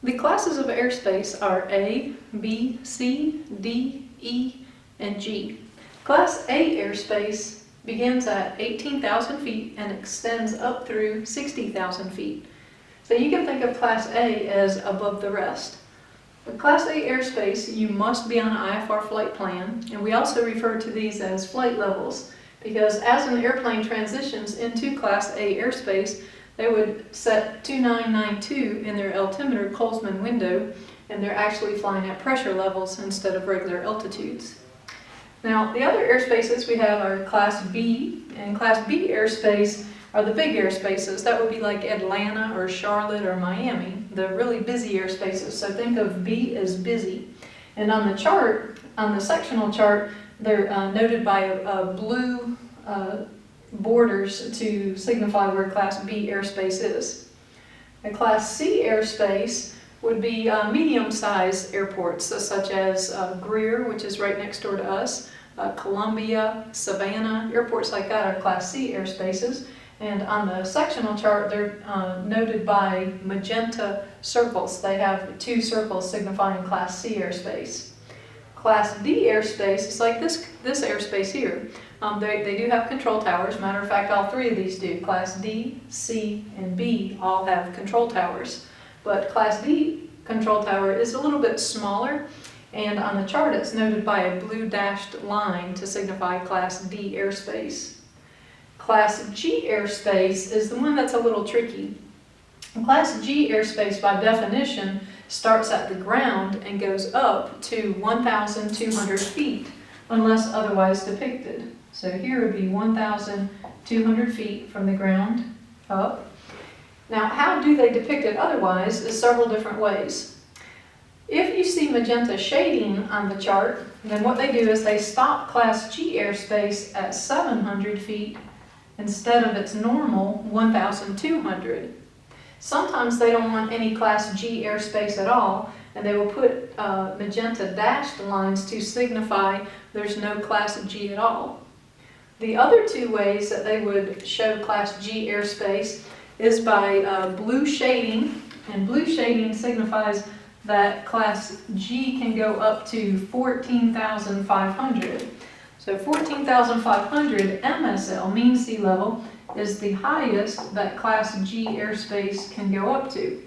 The classes of airspace are A, B, C, D, E, and G. Class A airspace begins at 18,000 feet and extends up through 60,000 feet. So you can think of Class A as above the rest. With Class A airspace, you must be on an IFR flight plan, and we also refer to these as flight levels, because as an airplane transitions into Class A airspace, they would set 2992 in their altimeter Colsman window, and they're actually flying at pressure levels instead of regular altitudes. Now, the other airspaces we have are Class B, and Class B airspace are the big airspaces. That would be like Atlanta or Charlotte or Miami, the really busy airspaces. So think of B as busy. And on the chart, on the sectional chart, they're noted by blue borders to signify where Class B airspace is. A Class C airspace would be medium-sized airports, such as Greer, which is right next door to us, Columbia, Savannah. Airports like that are Class C airspaces. And on the sectional chart, they're noted by magenta circles. They have 2 circles signifying Class C airspace. Class D airspace is like this airspace here. They do have control towers. Matter of fact, all 3 of these do. Class D, C, and B all have control towers. But Class D control tower is a little bit smaller, and on the chart it's noted by a blue dashed line to signify Class D airspace. Class G airspace is the one that's a little tricky. Class G airspace, by definition, starts at the ground and goes up to 1,200 feet, unless otherwise depicted. So here would be 1,200 feet from the ground up. Now, how do they depict it otherwise is several different ways. If you see magenta shading on the chart, then what they do is they stop Class G airspace at 700 feet instead of its normal 1,200. Sometimes they don't want any Class G airspace at all, and they will put magenta dashed lines to signify there's no Class G at all. The other 2 ways that they would show Class G airspace is by blue shading, and blue shading signifies that Class G can go up to 14,500. So 14,500 MSL, mean sea level, is the highest that Class G airspace can go up to.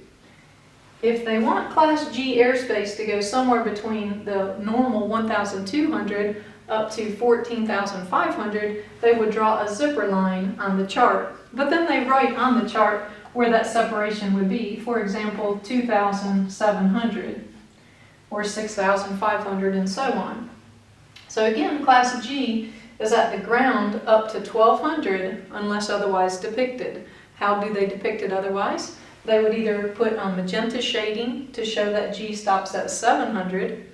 If they want Class G airspace to go somewhere between the normal 1,200 up to 14,500, they would draw a zipper line on the chart. But then they write on the chart where that separation would be. For example, 2,700 or 6,500 and so on. So again, Class G is at the ground up to 1,200 unless otherwise depicted. How do they depict it otherwise? They would either put magenta shading to show that G stops at 700.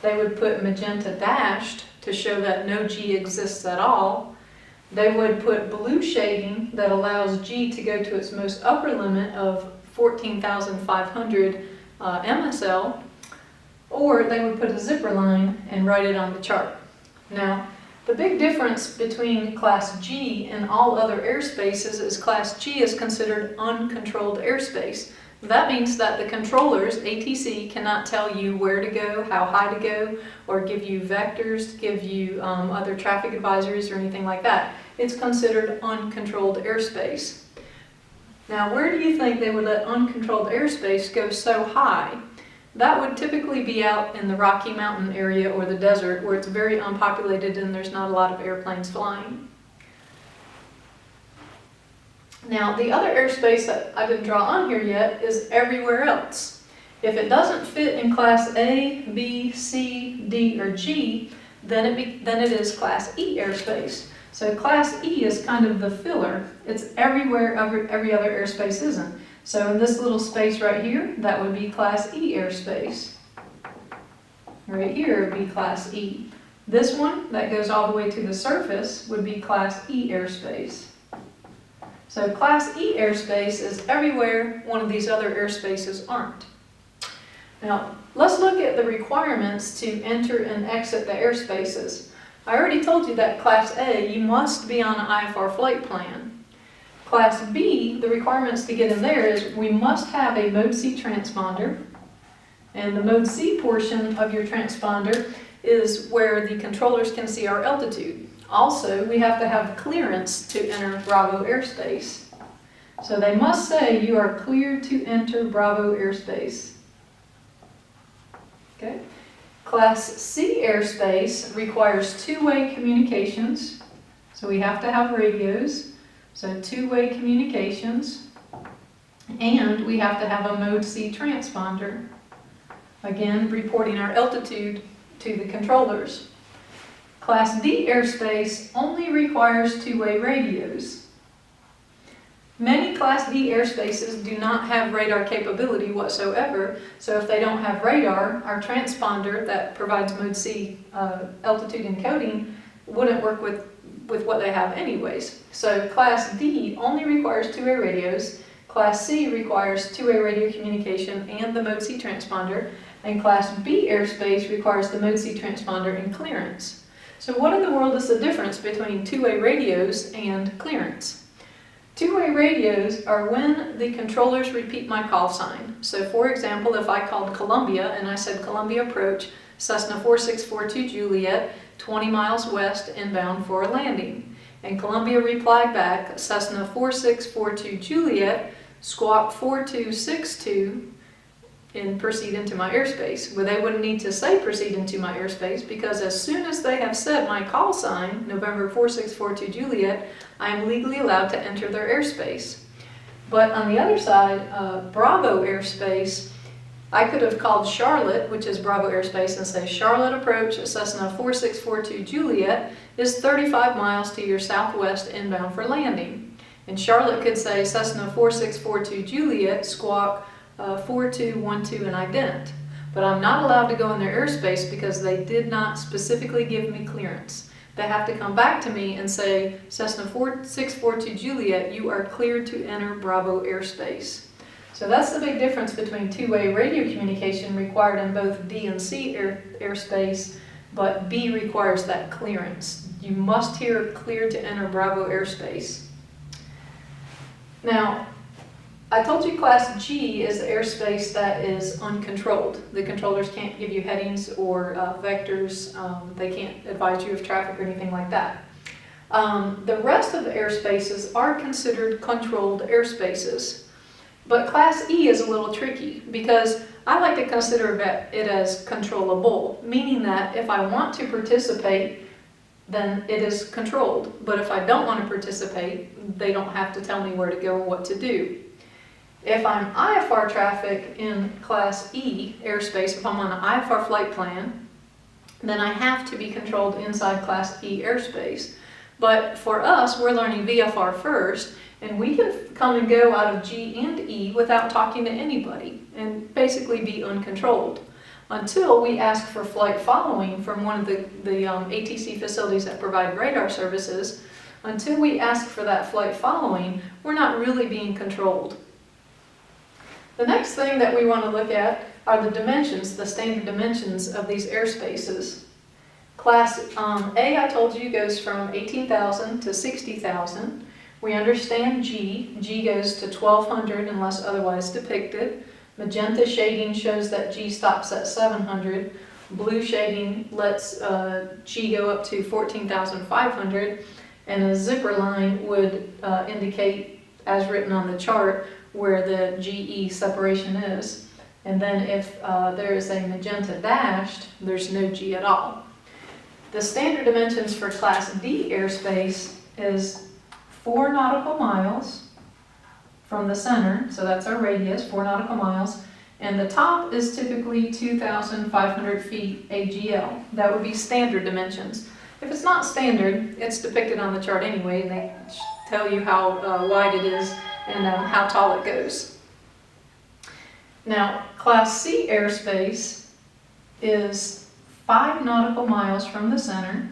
They would put magenta dashed to show that no G exists at all. They would put blue shading that allows G to go to its most upper limit of 14,500 MSL, or they would put a zipper line and write it on the chart. Now, the big difference between Class G and all other airspaces is Class G is considered uncontrolled airspace. That means that the controllers, ATC, cannot tell you where to go, how high to go, or give you vectors, give you other traffic advisories or anything like that. It's considered uncontrolled airspace. Now, where do you think they would let uncontrolled airspace go so high? That would typically be out in the Rocky Mountain area or the desert, where it's very unpopulated and there's not a lot of airplanes flying. Now, the other airspace that I didn't draw on here yet is everywhere else. If it doesn't fit in Class A, B, C, D, or G, then it is Class E airspace. So Class E is kind of the filler. It's everywhere every other airspace isn't. So in this little space right here, that would be Class E airspace. Right here would be Class E. This one, that goes all the way to the surface, would be Class E airspace. So Class E airspace is everywhere one of these other airspaces aren't. Now, let's look at the requirements to enter and exit the airspaces. I already told you that Class A, you must be on an IFR flight plan. Class B, the requirements to get in there is we must have a mode C transponder. And the Mode C portion of your transponder is where the controllers can see our altitude. Also, we have to have clearance to enter Bravo airspace. So they must say you are cleared to enter Bravo airspace. Okay. Class C airspace requires two-way communications. So we have to have radios. So two-way communications. And we have to have a Mode C transponder. Again, reporting our altitude to the controllers. Class D airspace only requires two-way radios. Many Class D airspaces do not have radar capability whatsoever, so if they don't have radar, our transponder that provides Mode C altitude encoding wouldn't work with what they have anyways. So Class D only requires two-way radios, Class C requires two-way radio communication and the Mode C transponder, and Class B airspace requires the Mode C transponder and clearance. So what in the world is the difference between two-way radios and clearance? Two-way radios are when the controllers repeat my call sign. So for example, if I called Columbia and I said Columbia approach, Cessna 4642 Juliet, 20 miles west inbound for a landing. And Columbia replied back, Cessna 4642 Juliet, squawk 4262, and proceed into my airspace. Well, they wouldn't need to say proceed into my airspace because as soon as they have said my call sign, November 4642 Juliet, I am legally allowed to enter their airspace. But on the other side, Bravo airspace, I could have called Charlotte, which is Bravo airspace, and say Charlotte approach Cessna 4642 Juliet is 35 miles to your southwest inbound for landing. And Charlotte could say Cessna 4642 Juliet, squawk 4212 and ident. But I'm not allowed to go in their airspace because they did not specifically give me clearance. They have to come back to me and say, Cessna 4642 Juliet, you are cleared to enter Bravo airspace. So that's the big difference between two-way radio communication required in both D and C airspace, but B requires that clearance. You must hear cleared to enter Bravo airspace. Now, I told you Class G is the airspace that is uncontrolled. The controllers can't give you headings or vectors. They can't advise you of traffic or anything like that. The rest of the airspaces are considered controlled airspaces. But Class E is a little tricky because I like to consider it as controllable, meaning that if I want to participate, then it is controlled. But if I don't want to participate, they don't have to tell me where to go and what to do. If I'm IFR traffic in Class E airspace, if I'm on an IFR flight plan, then I have to be controlled inside Class E airspace. But for us, we're learning VFR first, and we can come and go out of G and E without talking to anybody and basically be uncontrolled until we ask for flight following from one of the ATC facilities that provide radar services. Until we ask for that flight following, we're not really being controlled. The next thing that we want to look at are the dimensions, the standard dimensions of these airspaces. Class A, I told you, goes from 18,000 to 60,000. We understand G. G goes to 1,200 unless otherwise depicted. Magenta shading shows that G stops at 700. Blue shading lets G go up to 14,500. And a zipper line would indicate, as written on the chart, where the GE separation is. And then if there is a magenta dashed, there's no G at all. The standard dimensions for Class D airspace is 4 nautical miles from the center, so that's our radius, 4 nautical miles, and the top is typically 2,500 feet AGL. That would be standard dimensions. If it's not standard, it's depicted on the chart anyway, and they tell you how wide it is and how tall it goes. Now, Class C airspace is 5 nautical miles from the center,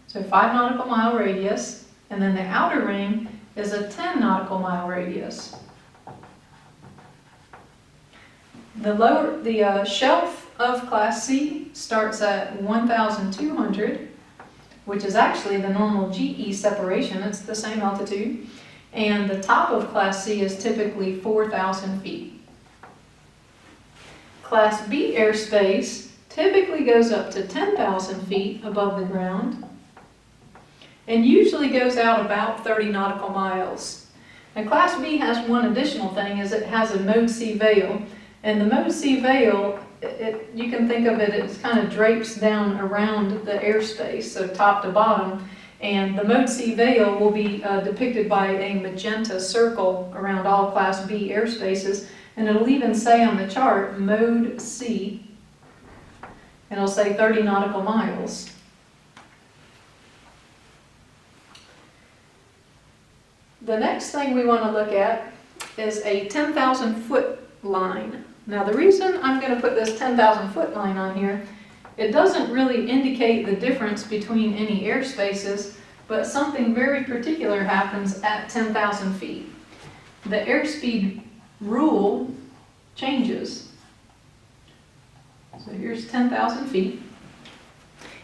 so 5 nautical mile radius, and then the outer ring is a 10 nautical mile radius. The shelf of Class C starts at 1,200, which is actually the normal GE separation. It's the same altitude. And the top of Class C is typically 4,000 feet. Class B airspace typically goes up to 10,000 feet above the ground and usually goes out about 30 nautical miles. Now Class B has one additional thing, is it has a Mode C veil. And the Mode C veil, you can think of it as kind of drapes down around the airspace, so top to bottom. And the Mode C veil will be depicted by a magenta circle around all Class B airspaces. And it'll even say on the chart, Mode C, and it'll say 30 nautical miles. The next thing we want to look at is a 10,000 foot line. Now the reason I'm going to put this 10,000 foot line on here, it doesn't really indicate the difference between any airspaces, but something very particular happens at 10,000 feet. The airspeed rule changes. So here's 10,000 feet.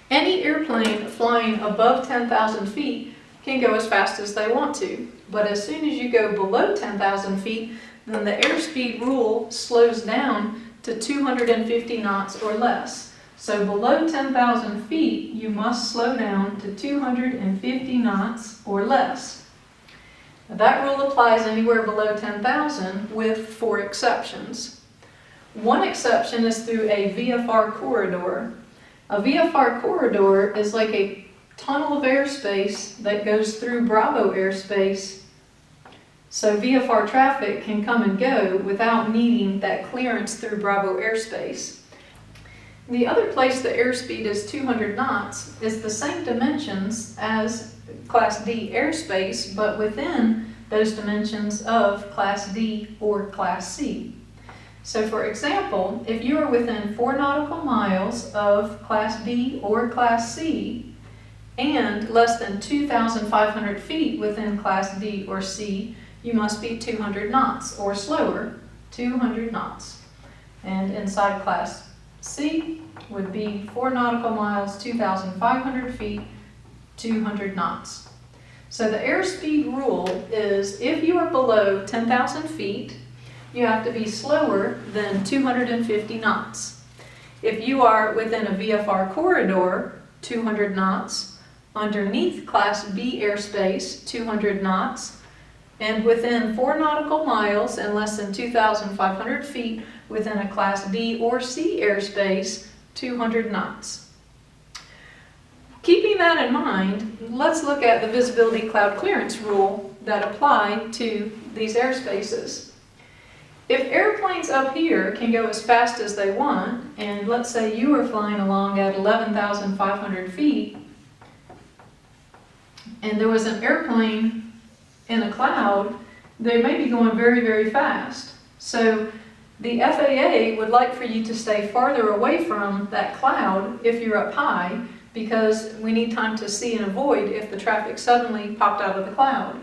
Any airplane flying above 10,000 feet can go as fast as they want to. But as soon as you go below 10,000 feet, then the airspeed rule slows down to 250 knots or less. So below 10,000 feet, you must slow down to 250 knots or less. Now, that rule applies anywhere below 10,000 with 4 exceptions. One exception is through a VFR corridor. A VFR corridor is like a tunnel of airspace that goes through Bravo airspace, so VFR traffic can come and go without needing that clearance through Bravo airspace. The other place the airspeed is 200 knots is the same dimensions as Class D airspace, but within those dimensions of Class D or Class C. So for example, if you are within 4 nautical miles of Class D or Class C, and less than 2,500 feet within Class D or C, you must be 200 knots or slower, 200 knots. And inside Class C would be 4 nautical miles, 2,500 feet, 200 knots. So the airspeed rule is if you are below 10,000 feet, you have to be slower than 250 knots. If you are within a VFR corridor, 200 knots, underneath Class B airspace, 200 knots, and within 4 nautical miles and less than 2,500 feet within a Class D or C airspace, 200 knots. Keeping that in mind, let's look at the visibility cloud clearance rule that apply to these airspaces. If airplanes up here can go as fast as they want, and let's say you are flying along at 11,500 feet, and there was an airplane in a cloud, they may be going very, very fast. So the FAA would like for you to stay farther away from that cloud if you're up high, because we need time to see and avoid if the traffic suddenly popped out of the cloud.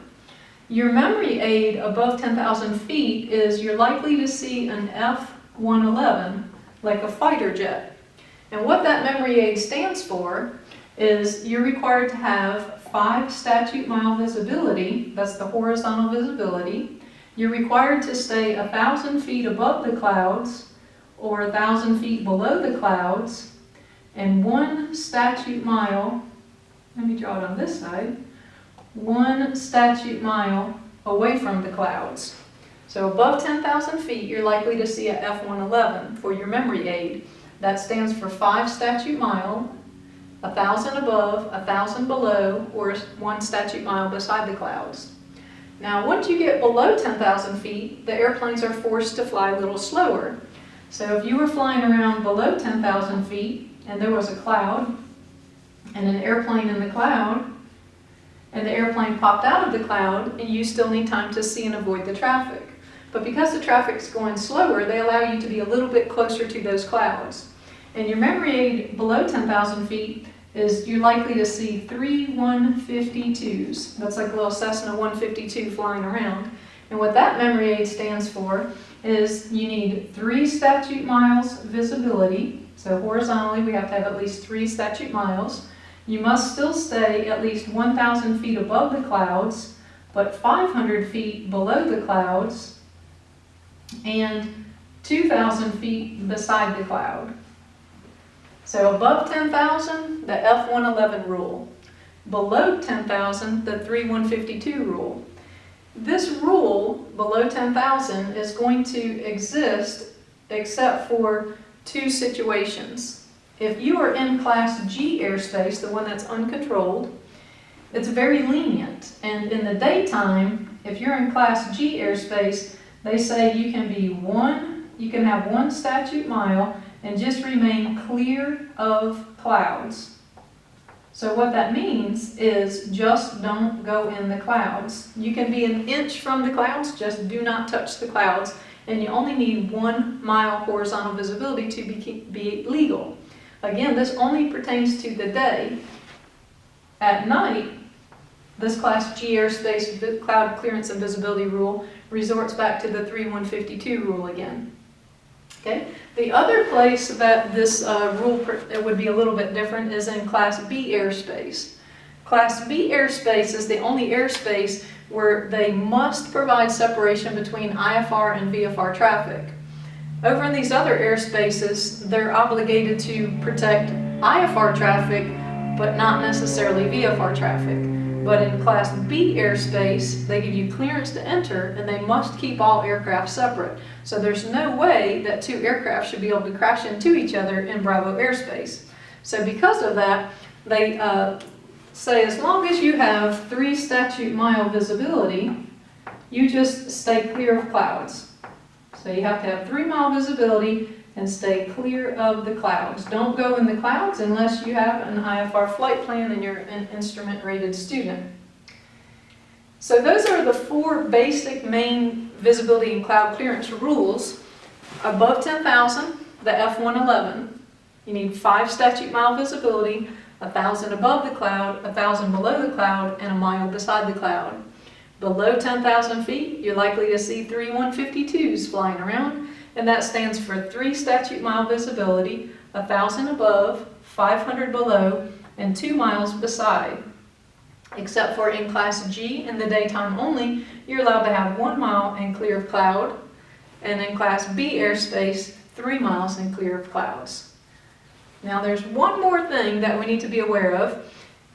Your memory aid above 10,000 feet is you're likely to see an F-111, like a fighter jet. And what that memory aid stands for is you're required to have 5 statute mile visibility, that's the horizontal visibility. You're required to stay 1,000 feet above the clouds or 1,000 feet below the clouds, and 1 statute mile, let me draw it on this side, 1 statute mile away from the clouds. So above 10,000 feet, you're likely to see a F-111 for your memory aid. That stands for 5 statute mile, 1,000 above, 1,000 below, or 1 statute mile beside the clouds. Now, once you get below 10,000 feet, the airplanes are forced to fly a little slower. So if you were flying around below 10,000 feet and there was a cloud and an airplane in the cloud, and the airplane popped out of the cloud, and you still need time to see and avoid the traffic. But because the traffic's going slower, they allow you to be a little bit closer to those clouds. And your memory aid below 10,000 feet is you're likely to see 3 152s. That's like a little Cessna 152 flying around. And what that memory aid stands for is you need 3 statute miles visibility. So horizontally, we have to have at least 3 statute miles. You must still stay at least 1,000 feet above the clouds, but 500 feet below the clouds, and 2,000 feet beside the cloud. So above 10,000, the F111 rule. Below 10,000, the 3152 rule. This rule, below 10,000, is going to exist except for two situations. If you are in Class G airspace, the one that's uncontrolled, it's very lenient. And in the daytime, if you're in Class G airspace, they say you can have 1 statute mile and just remain clear of clouds. So what that means is just don't go in the clouds. You can be an inch from the clouds, just do not touch the clouds, and you only need 1 mile horizontal visibility to be legal. Again, this only pertains to the day. At night, this Class G airspace cloud clearance and visibility rule resorts back to the 3152 rule again. Okay. The other place that this rule would be a little bit different is in Class B airspace. Class B airspace is the only airspace where they must provide separation between IFR and VFR traffic. Over in these other airspaces, they're obligated to protect IFR traffic, but not necessarily VFR traffic. But in Class B airspace, they give you clearance to enter, and they must keep all aircraft separate. So there's no way that 2 aircraft should be able to crash into each other in Bravo airspace. So because of that, they say as long as you have 3 statute mile visibility, you just stay clear of clouds. So you have to have 3 mile visibility and stay clear of the clouds. Don't go in the clouds unless you have an IFR flight plan and you're an instrument rated student. So those are the 4 basic main visibility and cloud clearance rules. Above 10,000, the F111, you need 5 statute mile visibility, 1,000 above the cloud, 1,000 below the cloud, and a mile beside the cloud. Below 10,000 feet, you're likely to see 3 152s flying around, and that stands for 3 statute mile visibility, 1,000 above, 500 below, and 2 miles beside. Except for in Class G, in the daytime only, you're allowed to have 1 mile and clear of cloud, and in Class B airspace, 3 miles and clear of clouds. Now there's one more thing that we need to be aware of,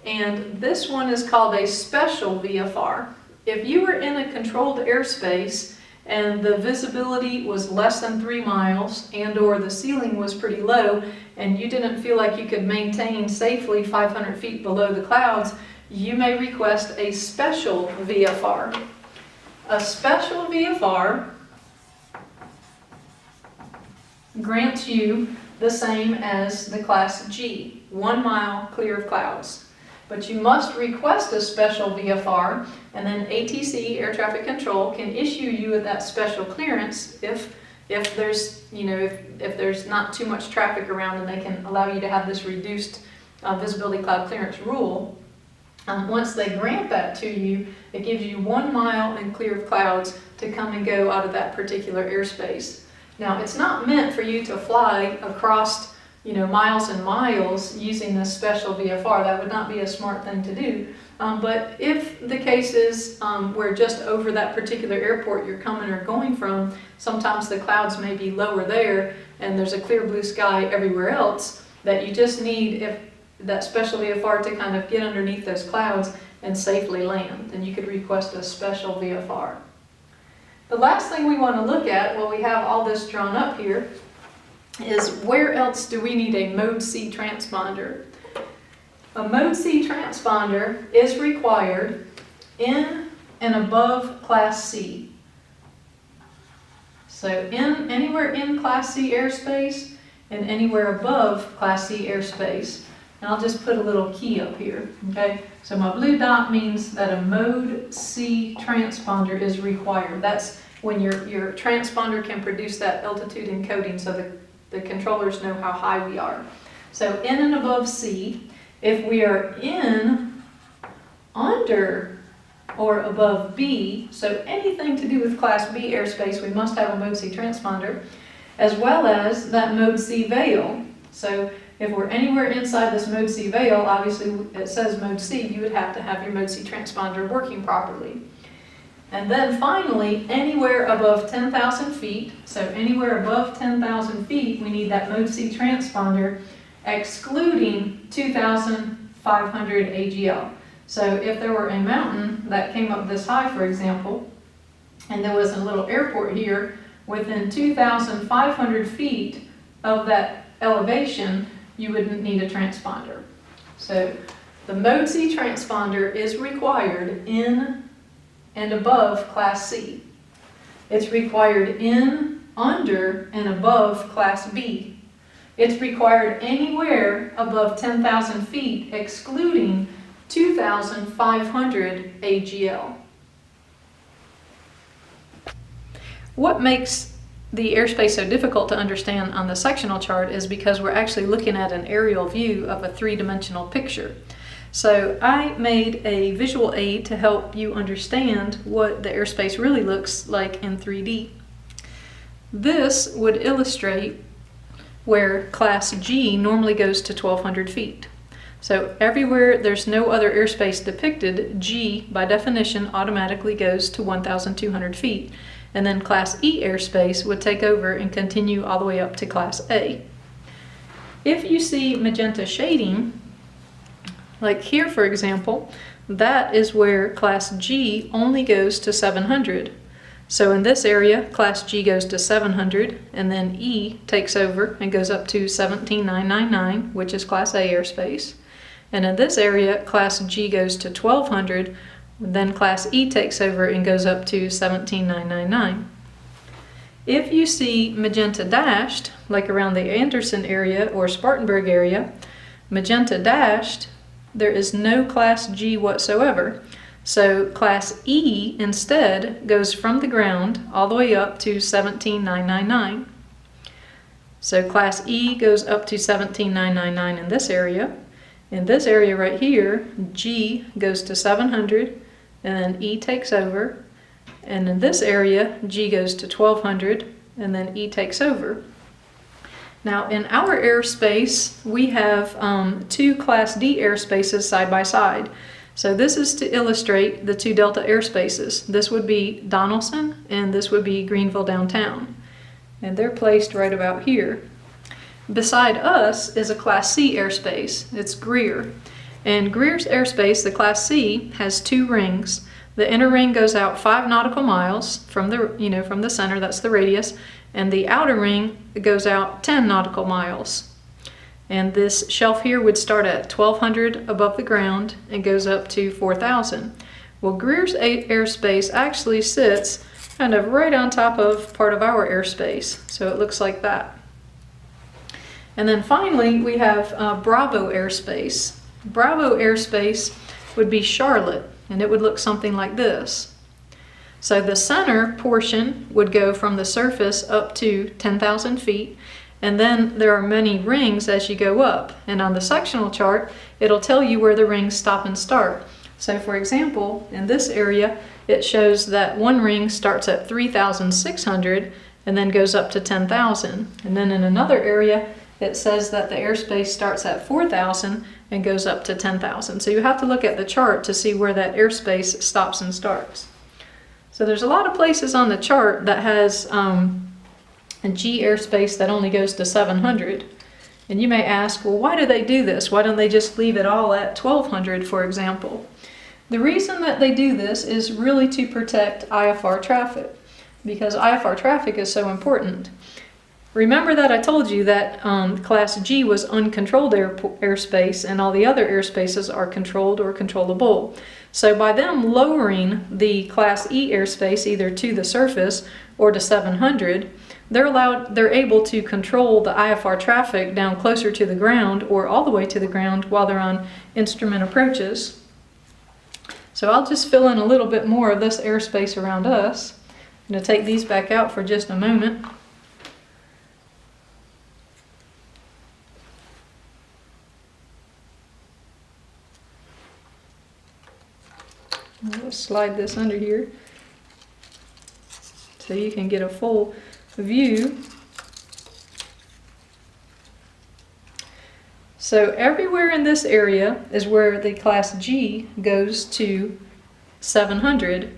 and this one is called a special VFR. If you were in a controlled airspace and the visibility was less than 3 miles and or the ceiling was pretty low and you didn't feel like you could maintain safely 500 feet below the clouds, you may request a special VFR. A special VFR grants you the same as the Class G, 1 mile clear of clouds. But you must request a special VFR, and then ATC, Air Traffic Control, can issue you with that special clearance if there's, if there's not too much traffic around, and they can allow you to have this reduced visibility cloud clearance rule. Once they grant that to you, it gives you 1 mile and clear of clouds to come and go out of that particular airspace. Now, it's not meant for you to fly across miles and miles using this special VFR. That would not be a smart thing to do. But if the case is where just over that particular airport you're coming or going from, sometimes the clouds may be lower there and there's a clear blue sky everywhere else, that you just need that special VFR to kind of get underneath those clouds and safely land. Then you could request a special VFR. The last thing we want to look at, while we have all this drawn up here, is where else do we need a Mode C transponder? A Mode C transponder is required in and above Class C. So anywhere in Class C airspace and anywhere above Class C airspace. And I'll just put a little key up here, okay? So my blue dot means that a Mode C transponder is required. That's when your transponder can produce that altitude encoding so the controllers know how high we are. So in and above C. If we are in, under, or above B, so anything to do with Class B airspace, we must have a Mode C transponder, as well as that Mode C veil. So if we're anywhere inside this Mode C veil, obviously it says Mode C, you would have to have your Mode C transponder working properly. And then finally, anywhere above 10,000 feet, so anywhere above 10,000 feet, we need that mode C transponder, excluding 2,500 AGL. So if there were a mountain that came up this high, for example, and there was a little airport here within 2,500 feet of that elevation, you wouldn't need a transponder. So the mode C transponder is required in and above Class C. It's required in, under, and above Class B. It's required anywhere above 10,000 feet, excluding 2,500 AGL. What makes the airspace so difficult to understand on the sectional chart is because we're actually looking at an aerial view of a three-dimensional picture. So I made a visual aid to help you understand what the airspace really looks like in 3D. This would illustrate where Class G normally goes to 1,200 feet. So everywhere there's no other airspace depicted, G, by definition, automatically goes to 1,200 feet. And then Class E airspace would take over and continue all the way up to Class A. If you see magenta shading, like here for example, that is where Class G only goes to 700. So in this area, Class G goes to 700, and then E takes over and goes up to 17,999, which is Class A airspace. And in this area, Class G goes to 1,200, then Class E takes over and goes up to 17,999. If you see magenta dashed, like around the Anderson area or Spartanburg area, magenta dashed, there is no Class G whatsoever. So Class E instead goes from the ground all the way up to 17,999. So Class E goes up to 17,999 in this area. In this area right here, G goes to 700, and then E takes over. And in this area, G goes to 1,200, and then E takes over. Now in our airspace, we have two Class D airspaces side by side. So this is to illustrate the two Delta airspaces. This would be Donaldson, and this would be Greenville downtown. And they're placed right about here. Beside us is a Class C airspace. It's Greer. And Greer's airspace, the Class C, has two rings. The inner ring goes out 5 nautical miles from the center, that's the radius, and the outer ring goes out 10 nautical miles. And this shelf here would start at 1,200 above the ground and goes up to 4,000. Well, Greer's airspace actually sits kind of right on top of part of our airspace, so it looks like that. And then finally, we have Bravo airspace. Bravo airspace would be Charlotte, and it would look something like this. So the center portion would go from the surface up to 10,000 feet, and then there are many rings as you go up. And on the sectional chart, it'll tell you where the rings stop and start. So for example, in this area, it shows that one ring starts at 3,600 and then goes up to 10,000. And then in another area, it says that the airspace starts at 4,000 and goes up to 10,000. So you have to look at the chart to see where that airspace stops and starts. So there's a lot of places on the chart that has a G airspace that only goes to 700. And you may ask, well, why do they do this? Why don't they just leave it all at 1,200, for example? The reason that they do this is really to protect IFR traffic, because IFR traffic is so important. Remember that I told you that Class G was uncontrolled airspace and all the other airspaces are controlled or controllable. So by them lowering the Class E airspace either to the surface or to 700, they're able to control the IFR traffic down closer to the ground or all the way to the ground while they're on instrument approaches. So I'll just fill in a little bit more of this airspace around us. I'm going to take these back out for just a moment. We'll slide this under here so you can get a full view. So everywhere in this area is where the Class G goes to 700,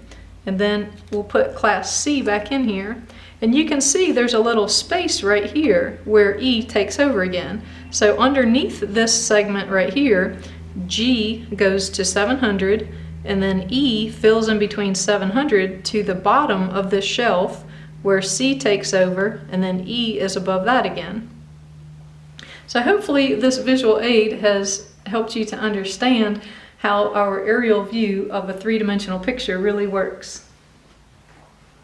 and then we'll put Class C back in here. And you can see there's a little space right here where E takes over again. So underneath this segment right here, G goes to 700, and then E fills in between 700 to the bottom of this shelf where C takes over, and then E is above that again. So hopefully this visual aid has helped you to understand how our aerial view of a three-dimensional picture really works.